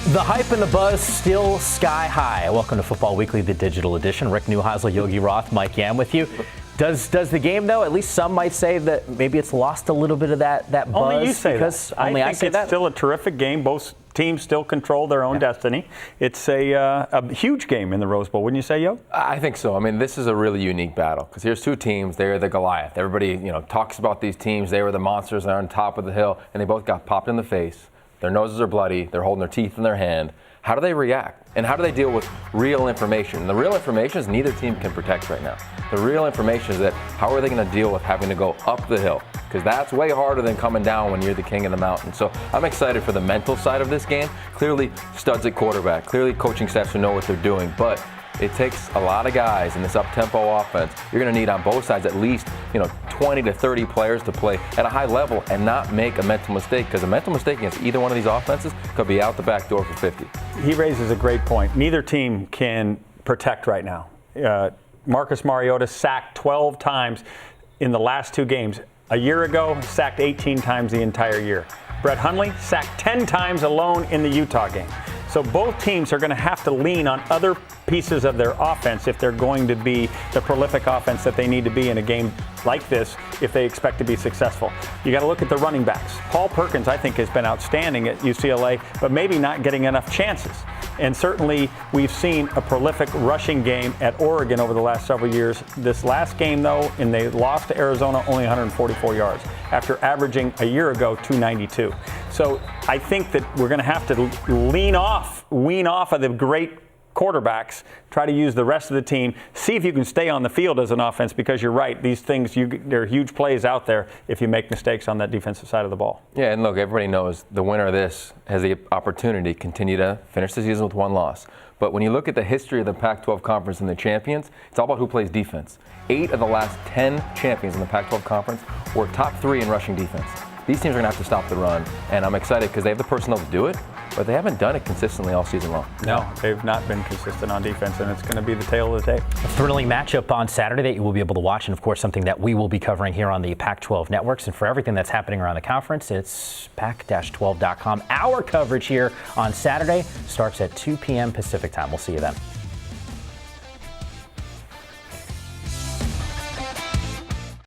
The hype and the buzz still sky high. Welcome to Football Weekly, the digital edition. Rick Neuheisel, Yogi Roth, Mike Yam with you. Does the game, though, at least some might say that maybe it's lost a little bit of that buzz? Only you say because that. I think it's still a terrific game. Both teams still control their own destiny. It's a huge game in the Rose Bowl, wouldn't you say, Yo? I think so. I mean, this is a really unique battle because here's two teams. They're the Goliath. Everybody, talks about these teams. They were the monsters. They're on top of the hill, and they both got popped in the face. Their noses are bloody. They're holding their teeth in their hand. How do they react? And how do they deal with real information? And the real information is neither team can protect right now. The real information is that how are they going to deal with having to go up the hill? Because that's way harder than coming down when you're the king of the mountain. So I'm excited for the mental side of this game. Clearly, studs at quarterback. Clearly, coaching staffs who know what they're doing. But it takes a lot of guys in this up-tempo offense. You're going to need on both sides at least 20 to 30 players to play at a high level and not make a mental mistake, because a mental mistake against either one of these offenses could be out the back door for 50. He raises a great point. Neither team can protect right now. Marcus Mariota sacked 12 times in the last two games. A year ago, sacked 18 times the entire year. Brett Hundley sacked 10 times alone in the Utah game. So both teams are going to have to lean on other pieces of their offense if they're going to be the prolific offense that they need to be in a game like this if they expect to be successful. You got to look at the running backs. Paul Perkins, I think, has been outstanding at UCLA, but maybe not getting enough chances. And certainly we've seen a prolific rushing game at Oregon over the last several years. This last game, though, and they lost to Arizona, only 144 yards after averaging a year ago 292. So I think that we're going to have to wean off of the great quarterbacks, try to use the rest of the team, see if you can stay on the field as an offense, because you're right, these things, there are huge plays out there if you make mistakes on that defensive side of the ball. Yeah, and look, everybody knows the winner of this has the opportunity to continue to finish the season with one loss. But when you look at the history of the Pac-12 Conference and the champions, it's all about who plays defense. 8 of the last 10 champions in the Pac-12 Conference were top 3 in rushing defense. These teams are going to have to stop the run, and I'm excited because they have the personnel to do it, but they haven't done it consistently all season long. No, they've not been consistent on defense, and it's going to be the tail of the tape. A thrilling matchup on Saturday that you will be able to watch, and of course something that we will be covering here on the Pac-12 networks. And for everything that's happening around the conference, it's pac-12.com. Our coverage here on Saturday starts at 2 p.m. Pacific time. We'll see you then.